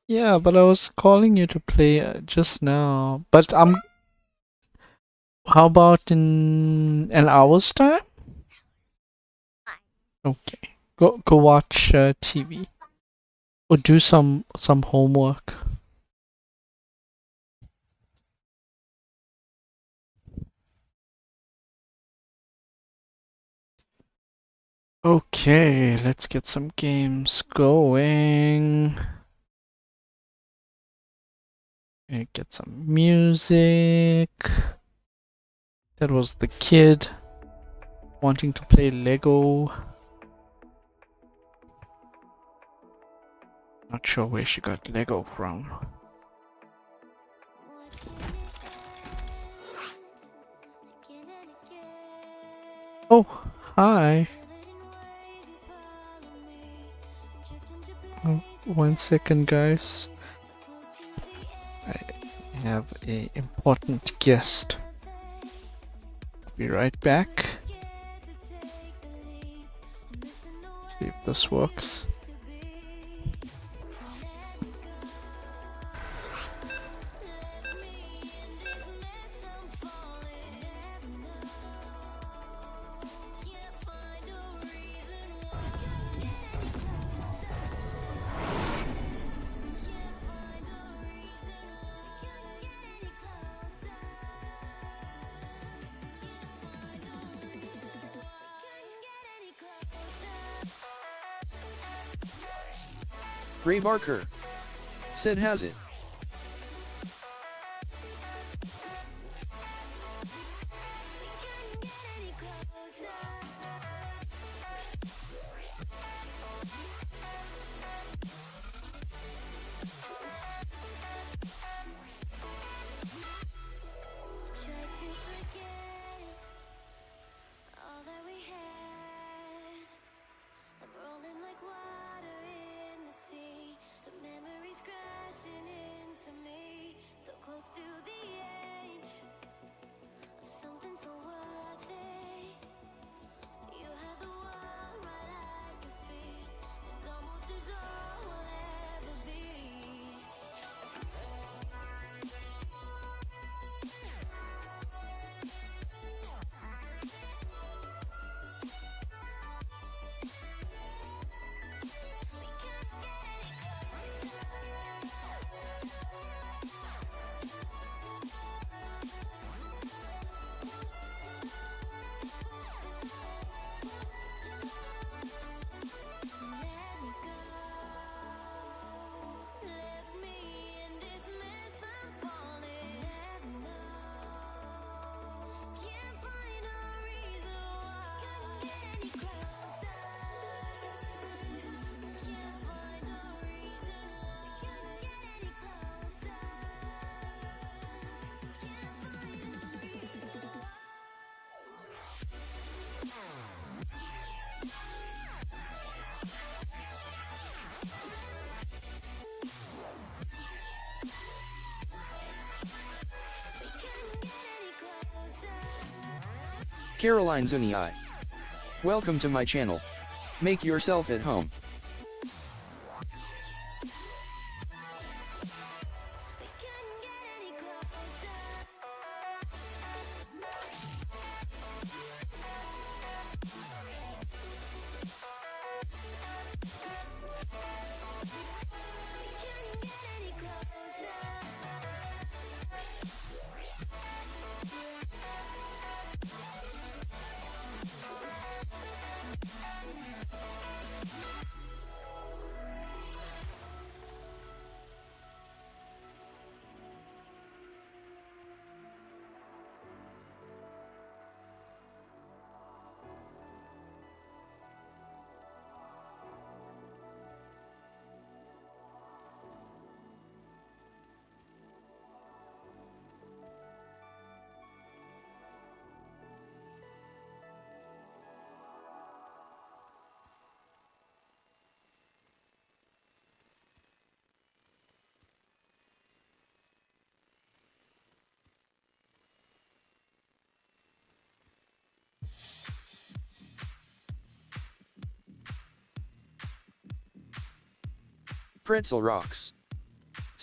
Yeah, but I was calling you to play just now. But how about in an hour's time? Okay. Go watch TV or do some homework. Okay, let's get some games going. Get some music. That was the kid wanting to play Lego. Not sure where she got Lego from. Oh, hi. Oh, 1 second, guys. I have a important guest. Be right back. See if this works. Ray Barker. Said has it. Caroline Zuniai. Welcome to my channel. Make yourself at home. Pretzel rocks.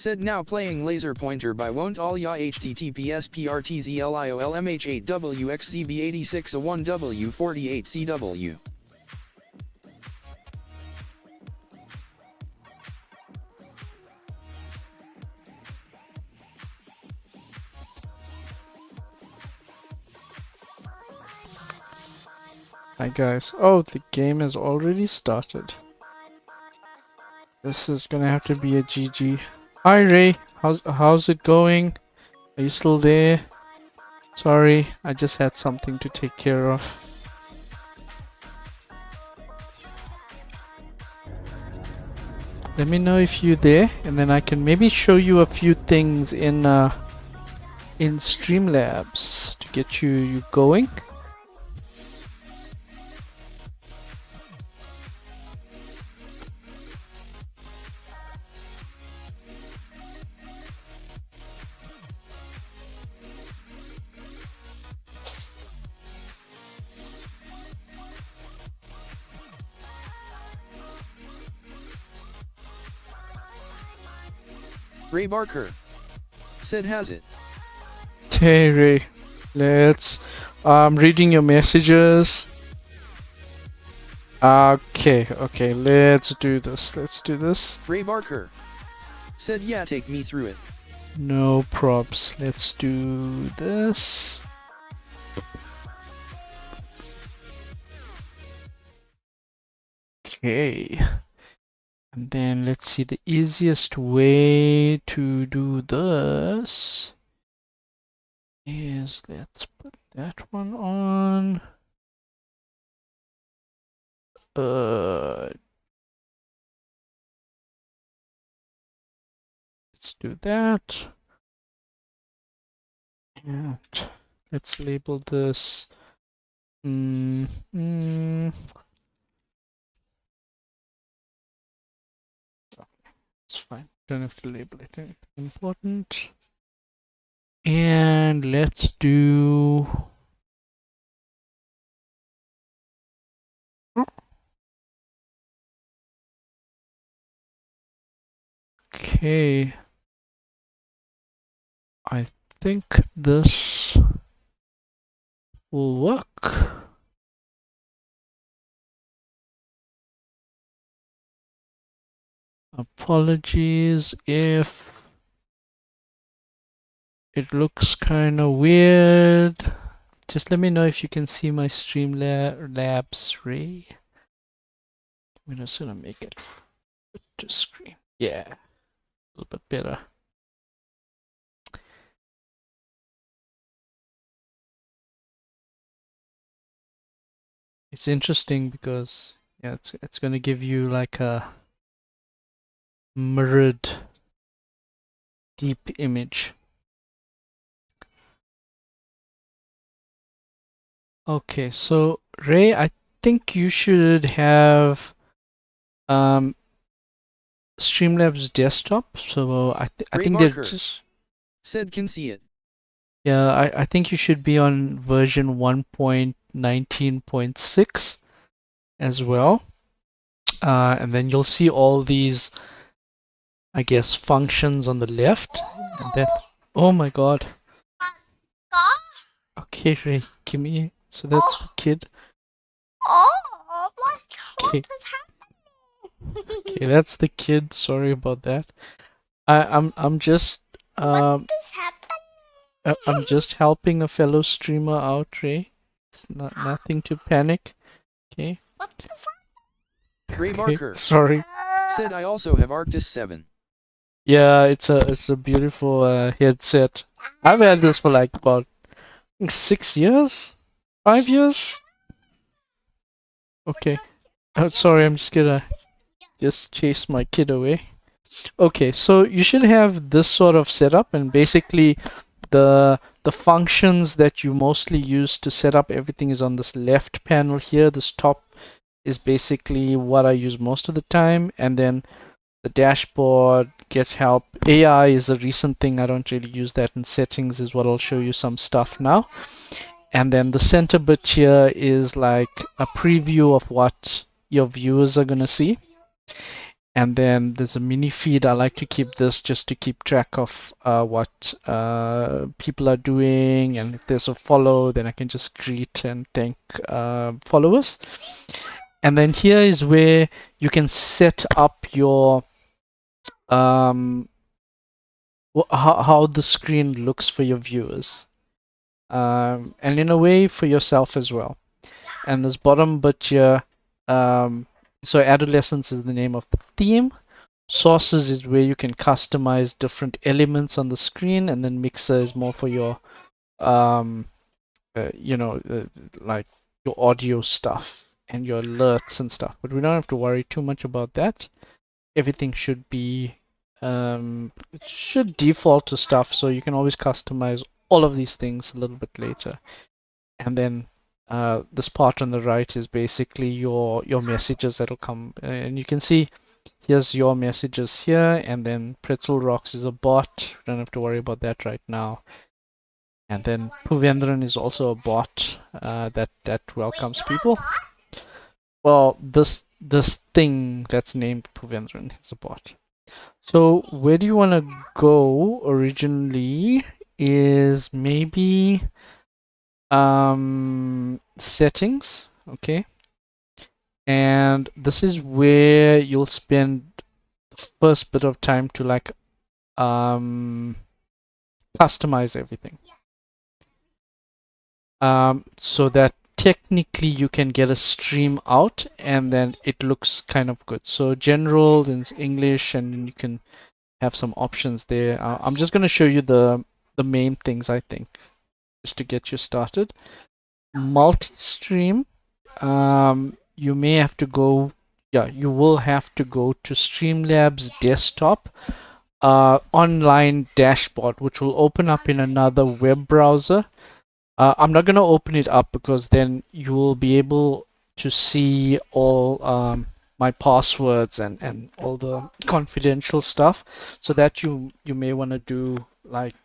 Said now playing laser pointer by won't all ya https prtzliolmh8wxcb86a1w48cw. Hi guys. Oh, the game has already started. This is gonna have to be a GG. Hi Ray, how's it going? Are you still there? Sorry, I just had something to take care of. Let me know if you're there, and then I can maybe show you a few things in Streamlabs to get you going. Ray Barker. Said has it. Hey Ray, I'm reading your messages. Okay, let's do this. Ray Barker. Said yeah, take me through it. No props, let's do this. Okay. And then let's see, the easiest way to do this is let's put that one on. Let's do that. And let's label this. It's fine. Don't have to label it anything important. And let's do. Okay. I think this will work. Apologies if it looks kind of weird. Just let me know if you can see my Streamlabs Ray. I'm just gonna make it to screen. Yeah, a little bit better. It's interesting because yeah, it's gonna give you like a mirrored deep image. Okay, so Ray, I think you should have Streamlabs desktop. So I think they're just said can see it. Yeah, I think you should be on version 1.19.6 as well. And then you'll see all these, I guess, functions on the left. And then, oh my god. Okay, Ray, give me. So that's the kid. Okay. Okay, that's the kid. Sorry about that. I'm just I'm just helping a fellow streamer out, Ray. It's nothing to panic. Okay. Ray Barker. Sorry. Said I also have Arctis 7. Yeah, it's a beautiful headset. I've had this for like about 6 years, 5 years. Okay. Oh, sorry, I'm just gonna chase my kid away. Okay, so you should have this sort of setup, and basically the functions that you mostly use to set up everything is on this left panel here. This top is basically what I use most of the time, and then the dashboard, get help. AI is a recent thing. I don't really use that in settings, is what I'll show you some stuff now. And then the center bit here is like a preview of what your viewers are gonna see. And then there's a mini feed. I like to keep this just to keep track of what people are doing, and if there's a follow, then I can just greet and thank followers. And then here is where you can set up your how the screen looks for your viewers, and in a way for yourself as well. And this bottom bit here, so adolescence is the name of the theme. Sources is where you can customize different elements on the screen, and then mixer is more for your, um, you know, like your audio stuff and your alerts and stuff. But we don't have to worry too much about that. Everything should be, it should default to stuff, so you can always customize all of these things a little bit later. And then this part on the right is basically your messages that'll come, and you can see here's your messages here, and then Pretzel Rocks is a bot. We don't have to worry about that right now. And then Puvendran is also a bot that welcomes people. Well, this thing that's named Puvendran is a bot. So where do you want to go originally is maybe settings, okay? And this is where you'll spend the first bit of time to like customize everything. So that technically you can get a stream out and then it looks kind of good. So general is English, and then you can have some options there. I'm just going to show you the main things, I think, just to get you started. Multi-stream, you may have to go, yeah, you will have to go to Streamlabs desktop online dashboard, which will open up in another web browser. I'm not going to open it up because then you will be able to see all my passwords and all the confidential stuff. So that you may want to do like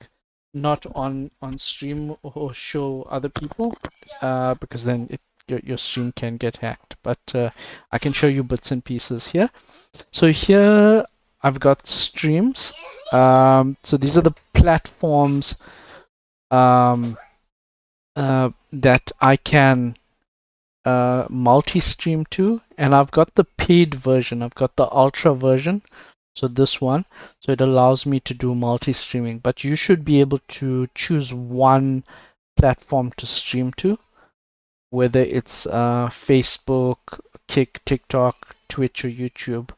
not on stream or show other people because then your stream can get hacked. But I can show you bits and pieces here. So here I've got streams. So these are the platforms that I can multi-stream to, and I've got the paid version. I've got the ultra version, so this one. So it allows me to do multi-streaming, but you should be able to choose one platform to stream to, whether it's Facebook, TikTok, Twitch, or YouTube.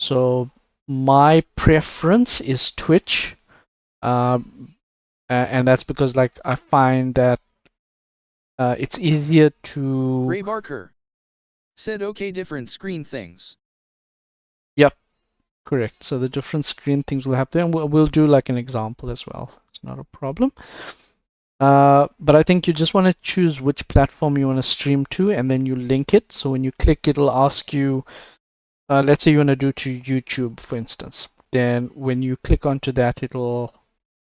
So my preference is Twitch, and that's because like I find that it's easier to. Ray Barker said okay, different screen things. Yep, correct. So the different screen things will happen, and we'll do like an example as well. It's not a problem. But I think you just want to choose which platform you want to stream to, and then you link it. So when you click, it'll ask you, let's say you want to do to YouTube, for instance. Then when you click onto that, it'll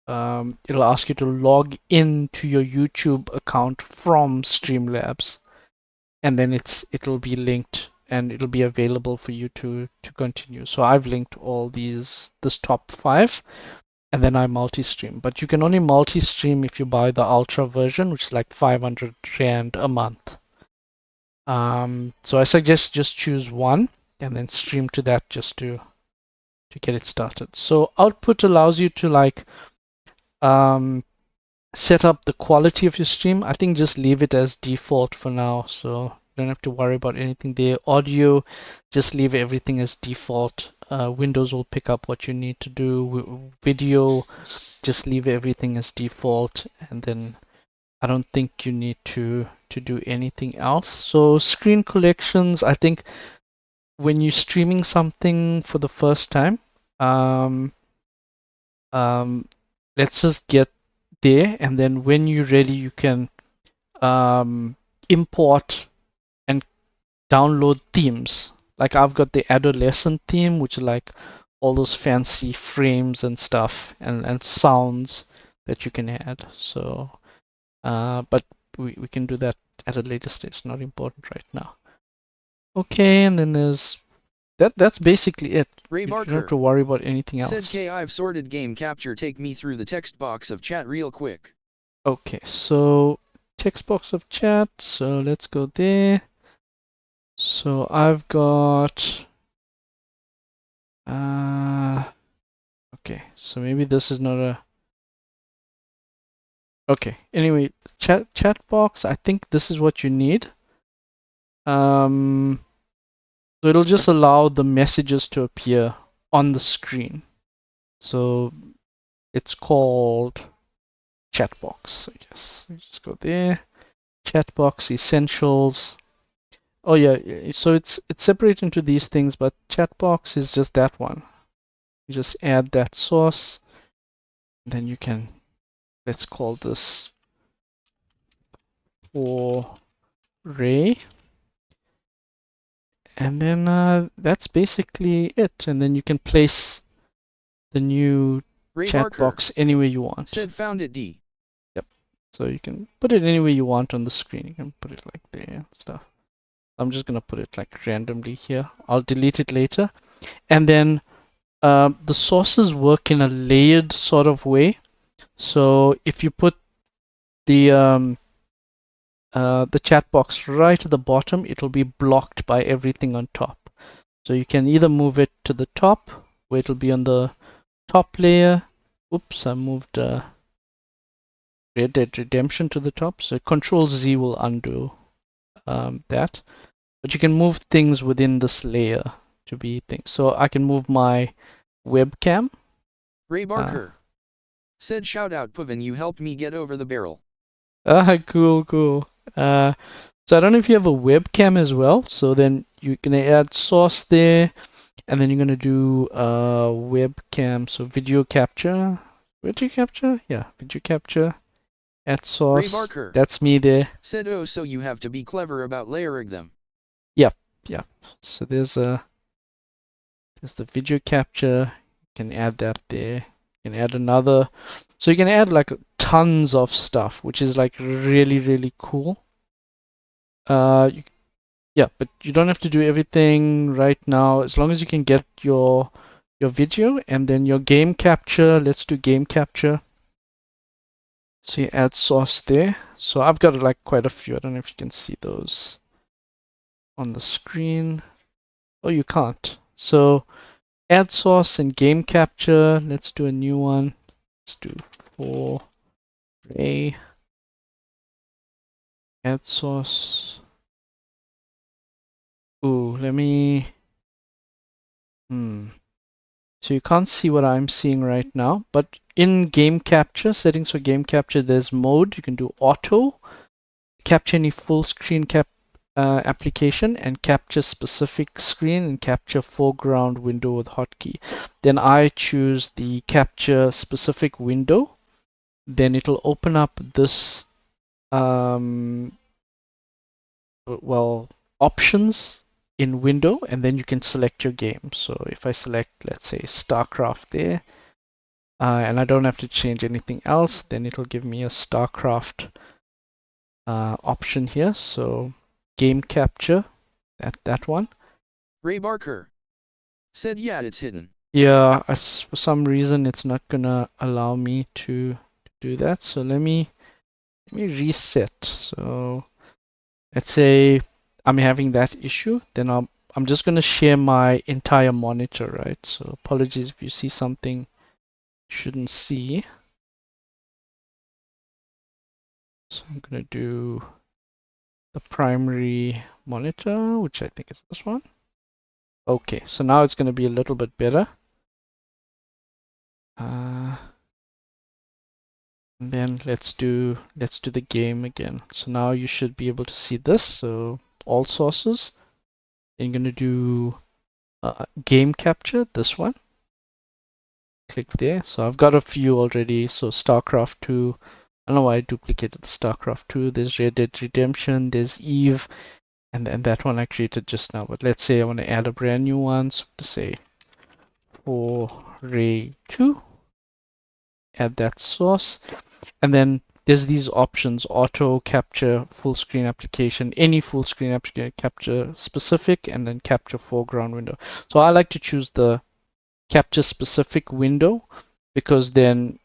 ask you to log in to your YouTube account from Streamlabs, and then it'll be linked and it'll be available for you to continue. So I've linked all this top 5, and then I multi-stream. But you can only multi-stream if you buy the ultra version, which is like 500 rand a month. So I suggest just choose one and then stream to that just to get it started. So output allows you to like set up the quality of your stream. I think just leave it as default for now, so you don't have to worry about anything there. Audio, just leave everything as default. Windows will pick up what you need to do. Video, just leave everything as default, and then I don't think you need to do anything else. So screen collections, I think when you're streaming something for the first time, let's just get there, and then when you're ready, you can import and download themes. Like I've got the adolescent theme, which is like all those fancy frames and stuff and sounds that you can add. So, but we can do that at a later stage. It's not important right now. Okay, and then there's That's basically it. Ray You don't have Barker to worry about anything said, else. I've sorted game capture. Take me through the text box of chat real quick. Okay, so text box of chat. So let's go there. So I've got okay, so maybe this is not a okay. Anyway, chat box, I think this is what you need. So it'll just allow the messages to appear on the screen. So it's called chat box, I guess. Just go there. Chat box essentials. Oh yeah, so it's separated into these things, but chat box is just that one. You just add that source, then you can, let's call this for Ray, and then that's basically it. And then you can place the new Ray chat Barker box anywhere you want. said, found it D. Yep. So you can put it anywhere you want on the screen. You can put it like there and stuff. I'm just gonna put it like randomly here. I'll delete it later. And then the sources work in a layered sort of way. So if you put the chat box right at the bottom, it'll be blocked by everything on top. So you can either move it to the top, where it'll be on the top layer. Oops, I moved Red Dead Redemption to the top. So Control Z will undo that. But you can move things within this layer to be things. So I can move my webcam. Ray Barker said, shout out Puvin, you helped me get over the barrel. Cool, cool. So I don't know if you have a webcam as well. So then you're gonna add source there, and then you're gonna do webcam. So video capture, yeah, video capture. Add source. Ray Barker That's me there. said, oh, so you have to be clever about layering them. Yep, yep. So there's the video capture. You can add that there. You can add another. So you can add like tons of stuff, which is like really, really cool. Yeah, but you don't have to do everything right now. As long as you can get your video and then your game capture. Let's do game capture. So you add source there. So I've got like quite a few. I don't know if you can see those on the screen. Oh, you can't. So add source and game capture. Let's do a new one. Let's do for Ray. Add source. Ooh, let me. So you can't see what I'm seeing right now, but in game capture, settings for game capture, there's mode. You can do auto, capture any full screen application, and capture specific screen and capture foreground window with hotkey. Then I choose the capture specific window. Then it'll open up this options in window, and then you can select your game. So if I select, let's say, Starcraft there, and I don't have to change anything else, then it'll give me a Starcraft option here. So game capture, that one. Ray Barker said, yeah, it's hidden. Yeah, for some reason it's not gonna allow me to do that. So let me reset. So let's say I'm having that issue, then I'm just gonna share my entire monitor, right? So apologies if you see something you shouldn't see. So I'm gonna do the primary monitor, which I think is this one. Okay, so now it's gonna be a little bit better. And then let's do the game again. So now you should be able to see this. So all sources. Then you're gonna do game capture, this one. Click there. So I've got a few already. So Starcraft 2. I don't know why I duplicated Starcraft 2. There's Red Dead Redemption. There's Eve, and that one I created just now. But let's say I want to add a brand new one. So to say for Ray 2. Add that source, and then there's these options: auto, capture, full screen application, any full screen application, capture specific, and then capture foreground window. So I like to choose the capture specific window because then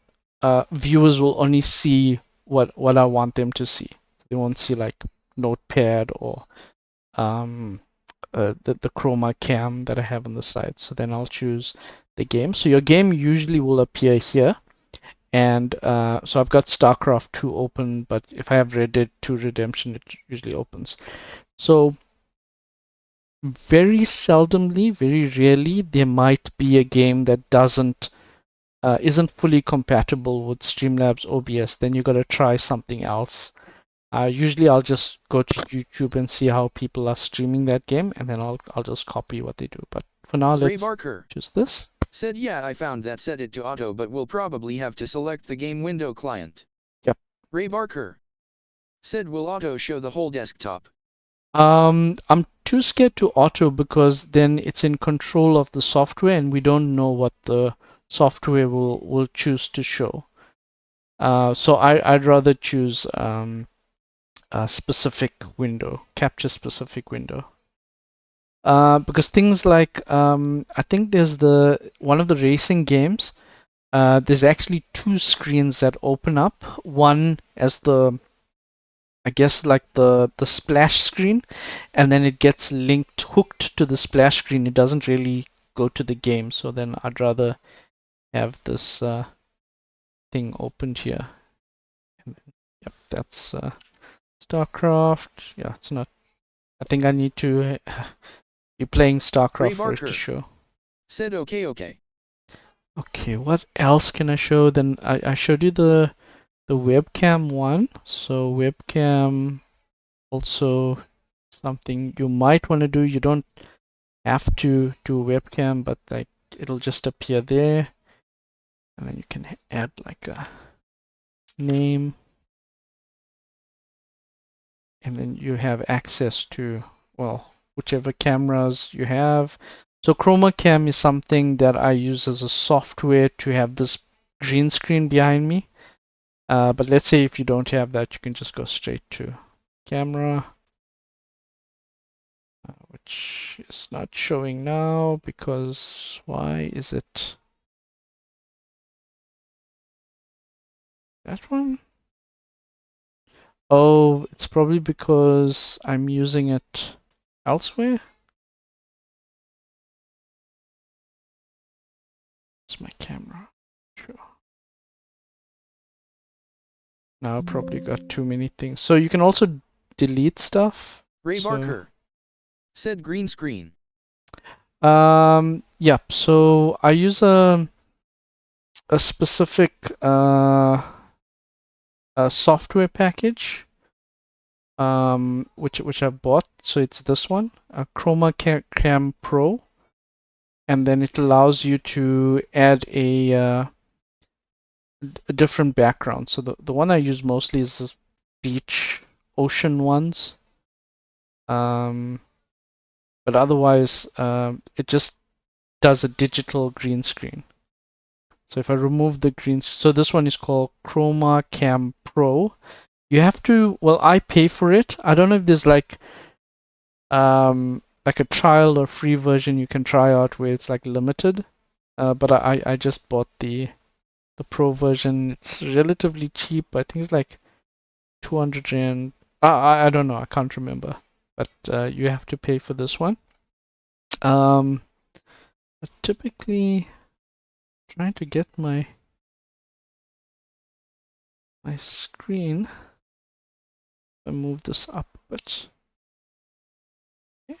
viewers will only see what I want them to see. They won't see like notepad or um, the chroma cam that I have on the side. So then I'll choose the game. So your game usually will appear here. And so I've got Starcraft 2 open, but if I have Red Dead 2 Redemption, it usually opens. So very seldomly, very rarely, there might be a game that isn't fully compatible with Streamlabs OBS. Then you got to try something else. Usually I'll just go to YouTube and see how people are streaming that game, and then I'll just copy what they do. But for now, Ray let's Barker choose this. said, yeah, I found that set it to auto, but we'll probably have to select the game window client. Yep. Ray Barker said, will auto show the whole desktop? I'm too scared to auto because then it's in control of the software, and we don't know what the software will choose to show. So I'd rather choose a specific window, capture specific window. Because things like I think there's one of the racing games. There's actually two screens that open up. One as I guess like the splash screen, and then it gets hooked to the splash screen. It doesn't really go to the game. So then I'd rather have this thing opened here. And then, yep, that's Starcraft. Yeah, it's not. I think I need to be playing Starcraft for it to show. Said okay. Okay, what else can I show? Then I showed you the webcam one. So webcam also something you might want to do. You don't have to do webcam, but like it'll just appear there, and then you can add like a name, and then you have access to, well, whichever cameras you have. So chroma cam is something that I use as a software to have this green screen behind me. But let's say if you don't have that, you can just go straight to camera, which is not showing now because why is it that one? Oh, it's probably because I'm using it elsewhere. It's my camera. Sure. Now I probably got too many things. So you can also delete stuff. Ray Barker said green screen. Yep. So I use a specific a software package which I bought. So it's this one, a Chroma Cam Pro, and then it allows you to add a different background. So the one I use mostly is this beach ocean ones. But otherwise, it just does a digital green screen. So if I remove the green, so this one is called Chroma Cam Pro. You have to, well, I pay for it. I don't know if there's like a trial or free version you can try out where it's like limited. But I just bought the pro version. It's relatively cheap. I think it's like 200 rand. I don't know. I can't remember. But you have to pay for this one. But typically trying to get my screen. I move this up a bit. Yeah.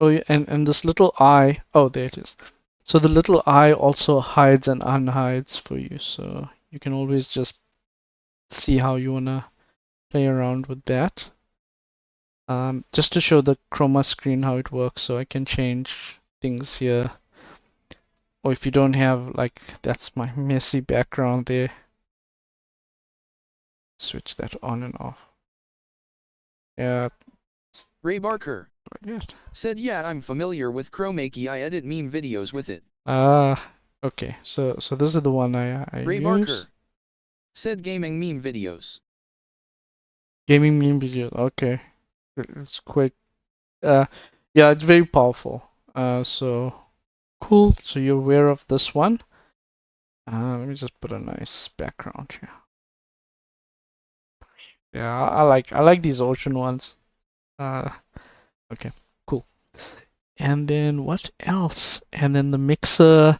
Oh, yeah, and this little eye. Oh, there it is. So the little eye also hides and unhides for you. So you can always just see how you wanna play around with that. Just to show the chroma screen how it works, so I can change things here. Or if you don't have, like, that's my messy background there. Switch that on and off. Yeah. Ray Barker Like that. said, yeah, I'm familiar with Chroma Key. I edit meme videos with it. Ah, Okay, so this is the one I Ray use. Barker said gaming meme videos. Gaming meme video. Okay, it's quite. Uh, yeah, it's very powerful. So cool. So you're aware of this one. Let me just put a nice background here. Yeah, I like these ocean ones. Uh, okay, cool. And then what else? And then the mixer.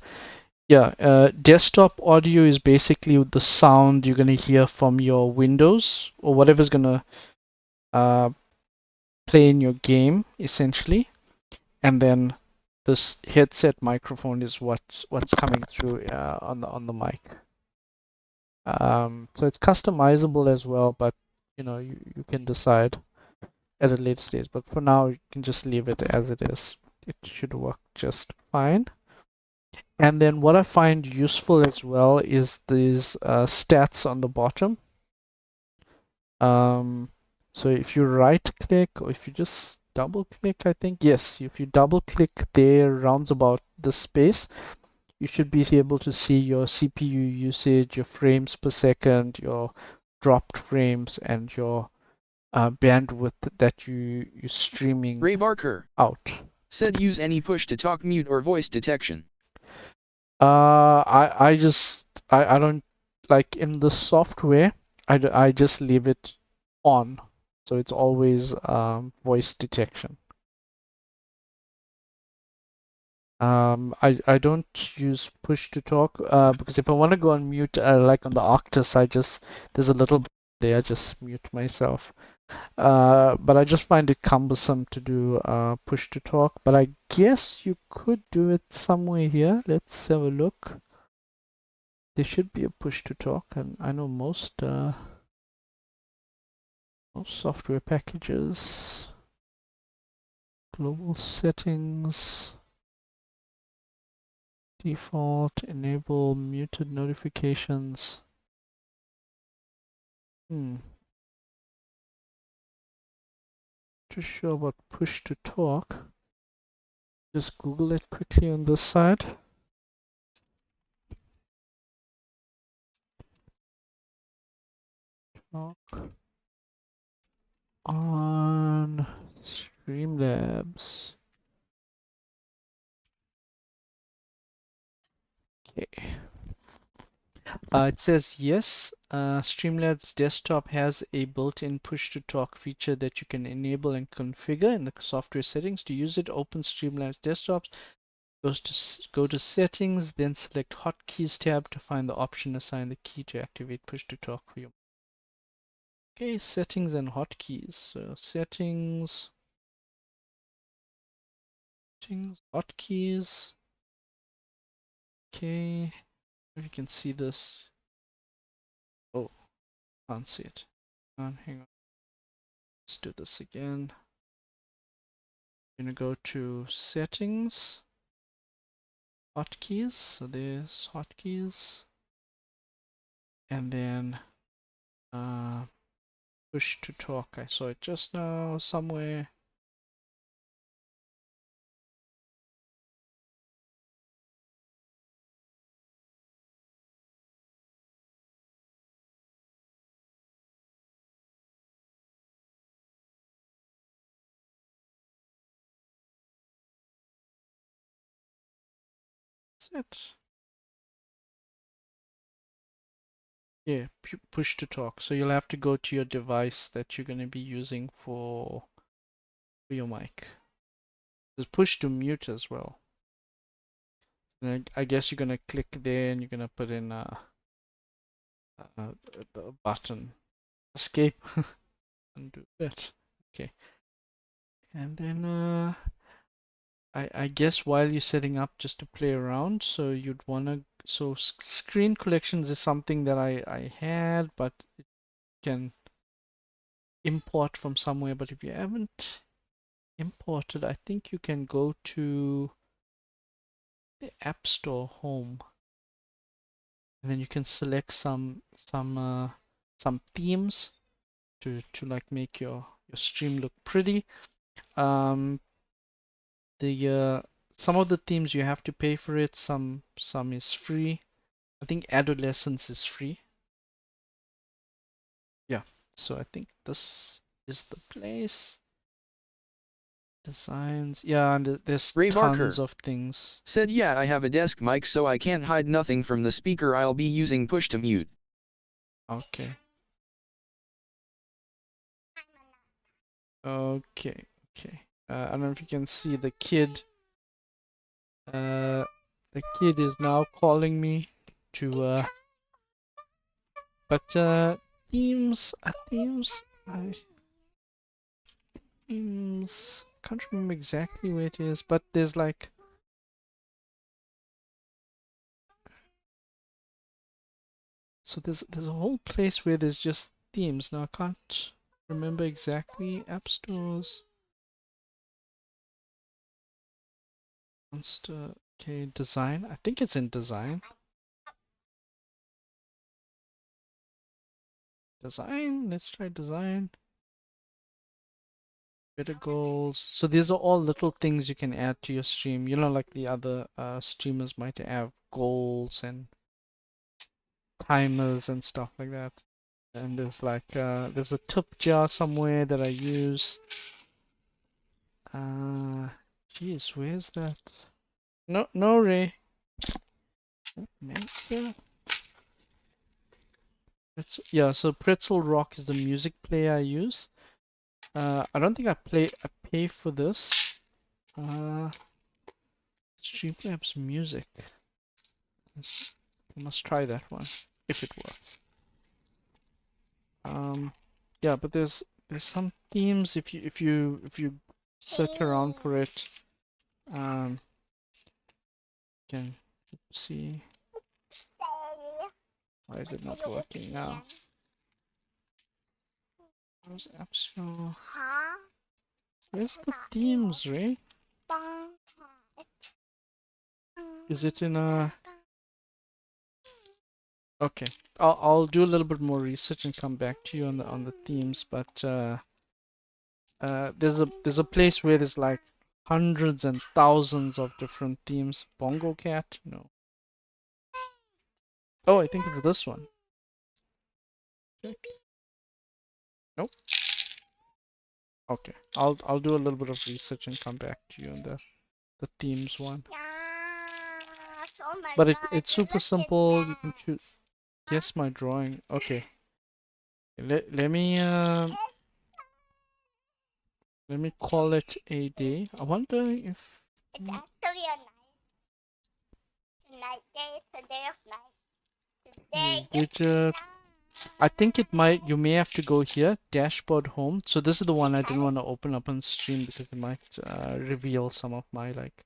Yeah, desktop audio is basically the sound you're gonna hear from your Windows or whatever's gonna uh, play in your game, essentially. And then this headset microphone is what's coming through on the mic. So it's customizable as well, but you can decide at a later stage. But for now, you can just leave it as it is. It should work just fine. And then what I find useful as well is these stats on the bottom. Um, so if you right click or if you just double click, I think, yes, if you double click there rounds about the space, you should be able to see your CPU usage, your frames per second, your dropped frames, and your bandwidth that you're streaming Ray Barker out. said use any push to talk mute or voice detection. I don't like in the software. I just leave it on, so it's always voice detection. I don't use push to talk because if I want to go on mute, like on the Octus, there's a little bit there, I just mute myself. But I just find it cumbersome to do push to talk. But I guess you could do it somewhere here. Let's have a look. There should be a push to talk, and I know most software packages, global settings, default, enable muted notifications. Too sure about push to talk. Just Google it quickly on this side. Talk on Streamlabs. Okay. It says yes. Streamlabs desktop has a built-in push-to-talk feature that you can enable and configure in the software settings. To use it, open Streamlabs desktops, go to settings, then select hotkeys tab to find the option, assign the key to activate push-to-talk for you. Okay, settings and hotkeys. So settings, hotkeys. Okay, if you can see this. Oh, can't see it. Hang on. Let's do this again. I'm gonna go to settings, hotkeys. So there's hotkeys, and then uh, push to talk. I saw it just now somewhere. That's it. Yeah, push to talk. So you'll have to go to your device that you're gonna be using for your mic. There's push to mute as well. And I guess you're gonna click there and you're gonna put in a button, escape, and do that. Okay, and then I guess while you're setting up just to play around, so you'd wanna so screen collections is something that I had, but it can import from somewhere. But if you haven't imported, I think you can go to the App Store home, and then you can select some themes to like make your stream look pretty. Um, the some of the themes you have to pay for it, some is free. I think Adolescence is free. Yeah, so I think this is the place. Designs, yeah, and there's Ray tons Barker of things. said, yeah, I have a desk mic so I can't hide nothing from the speaker. I'll be using push to mute. Okay. Okay, okay. I don't know if you can see the kid. The kid is now calling me to but themes, can't remember exactly where it is, but there's like, so there's a whole place where there's just themes. Now I can't remember exactly. App stores, monster, okay, design. I think it's in design. Design, let's try design. Better goals. So these are all little things you can add to your stream. You know, like the other streamers might have goals and timers and stuff like that. And there's like there's a tip jar somewhere that I use. Geez, where's that? No, no, Ray. Mesa? It's, yeah, so Pretzel Rock is the music player I use. I don't think I pay for this. Streamlabs music. I must try that one if it works. Yeah, but there's some themes if you search around for it, um, you can see. Why is it not working now? Where's App Store? Where's the themes, Ray? Is it in a? Okay, I'll do a little bit more research and come back to you on the themes. But there's a place where there's like hundreds and thousands of different themes. Bongo Cat? No. Oh, I think it's this one. Okay. Nope. Okay, I'll do a little bit of research and come back to you on the themes one. But it's super simple. You can choose. Guess my drawing. Okay. Let me call it a day. I wonder if It's actually a night day. It's a day of night. Today widget. I think it might. You may have to go here. Dashboard home. So this is the one I didn't want to open up on stream because it might reveal some of my like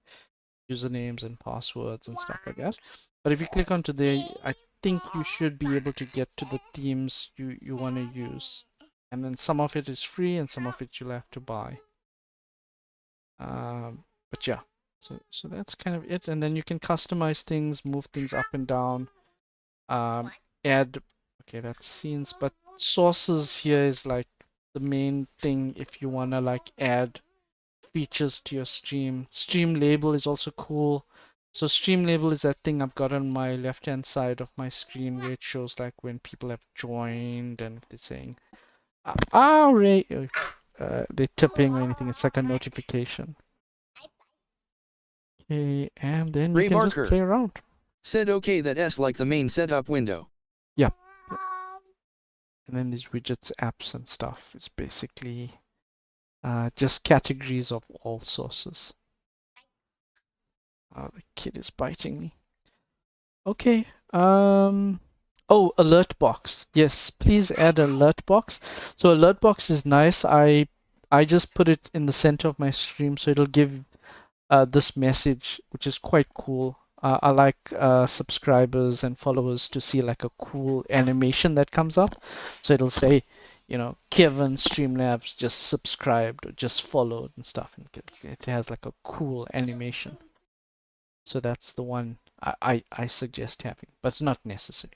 usernames and passwords and stuff like that. But if you click onto there, I think you should be able to get to the themes you want to use. And then some of it is free and some of it you'll have to buy. But yeah, so that's kind of it. And then you can customize things, move things up and down, add. Okay, that's scenes, but sources here is like the main thing if you wanna like add features to your stream. Stream label is also cool. So stream label is that thing I've got on my left hand side of my screen where it shows like when people have joined and if they're saying Ray, they're tipping or anything. It's like a notification. Okay, and then you Ray can just Barker play around. said, okay, that's like the main setup window. Yeah. And then these widgets, apps, and stuff is basically just categories of all sources. The kid is biting me. Okay. Oh, alert box. Yes, please add alert box. So alert box is nice. I just put it in the center of my stream, so it'll give this message, which is quite cool. I like subscribers and followers to see like a cool animation that comes up. So it'll say, you know, Kevin Streamlabs just subscribed or just followed and stuff. And it has like a cool animation. So that's the one I suggest having, but it's not necessary.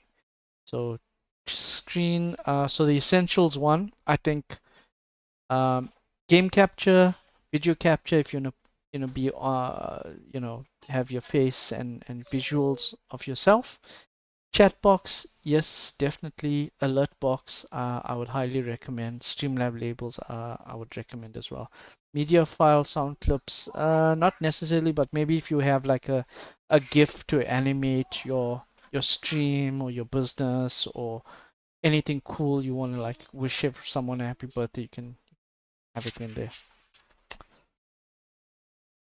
So screen, so the essentials one, I think game capture, video capture if you want to be have your face and visuals of yourself. Chat box, yes, definitely. Alert box, I would highly recommend. Streamlab labels, I would recommend as well. Media file, sound clips, not necessarily, but maybe if you have like a GIF to animate your stream or your business or anything cool you want to like wish someone a happy birthday, you can have it in there.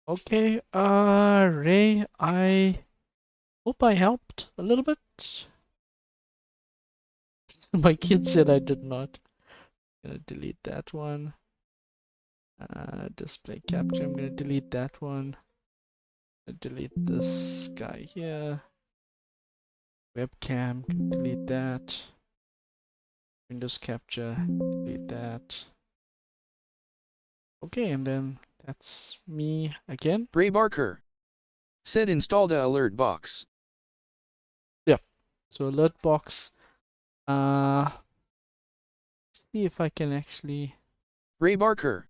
Okay, Ray, I hope I helped a little bit. My kid said I did not. I'm gonna delete that one. Display capture, I'm gonna delete that one. Delete this guy here. Webcam, delete that. Windows capture, delete that. Okay, and then that's me again. Ray Barker said install the alert box. Yeah. So alert box. See if I can actually Ray Barker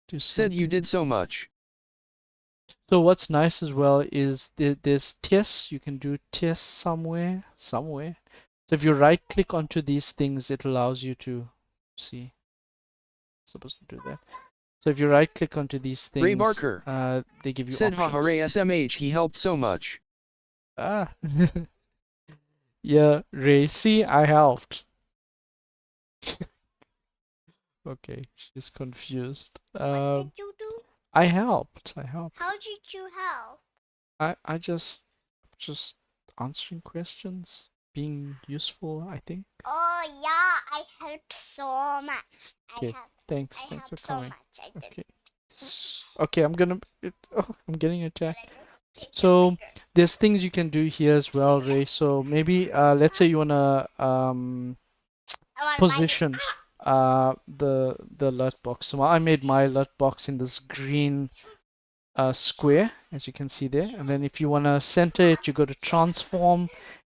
do said you something. did so much. So what's nice as well is there's tests. You can do tests somewhere. So if you right click onto these things, it allows you to see. Supposed to do that. So if you right click onto these Ray things, Barker they give you said options. Hahare SMH he helped so much. Ah, yeah, Ray. See, I helped. Okay, she's confused. What did you do? I helped. I helped. How did you help? I just answering questions, being useful, I think. Oh yeah, I helped so much. Okay, thanks. I Thanks for helped so coming. much. I did. Okay. Okay, I'm getting attacked. Take it So bigger. there's things you can do here as well, Ray. So maybe let's say you wanna I want to bite it. position the alert box. So I made my alert box in this green square, as you can see there. And then if you want to center it, you go to transform.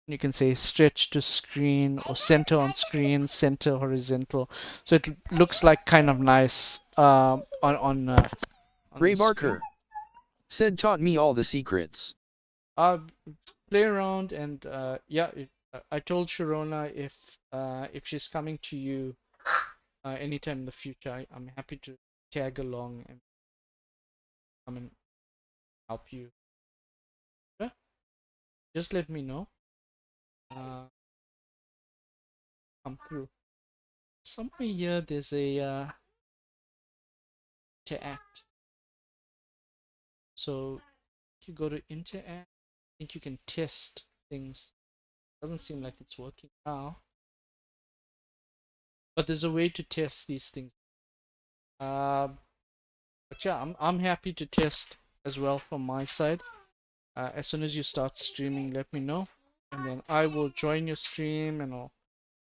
You can say stretch to screen or center on screen, center horizontal. So it looks like kind of nice on Ray the screen. Barker said taught me all the secrets. Play around and yeah, I told Sharona if she's coming to you anytime in the future, I'm happy to tag along and come and help you. Yeah, just let me know. Come through. Somewhere here there's a interact. So if you go to interact, I think you can test things. Doesn't seem like it's working now, but there's a way to test these things. But yeah, I'm happy to test as well from my side. As soon as you start streaming, let me know, and then I will join your stream and I'll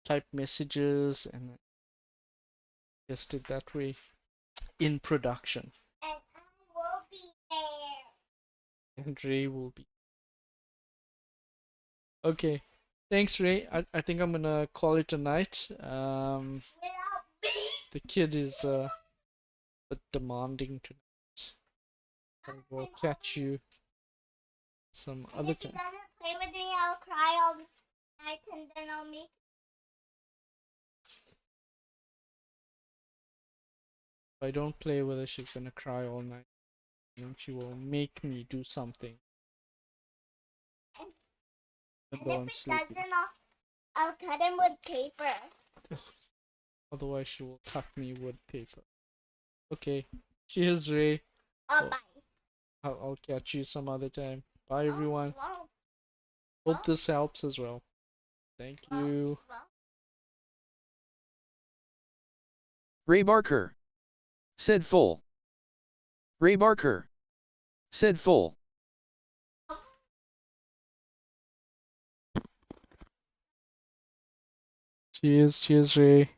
type messages and test it that way in production. And I will be there. And Ray will be. Okay. Thanks, Ray. I think I'm gonna call it a night. Without me. The kid is a bit demanding tonight. I will catch you some And other if he time. doesn't play with me, I'll cry all night and then I'll make. If I don't play with her, she's gonna cry all night. And she will make me do something, And, even and though if I'm he sleeping. doesn't, I'll cut him with paper. Otherwise, she will cut me with paper. Okay. Cheers, Ray. I'll Oh, bite. I'll catch you some other time. Bye, everyone. Well, Hope this helps as well. Thank you. Ray Barker said full. Ray Barker said full. Cheers, Ray.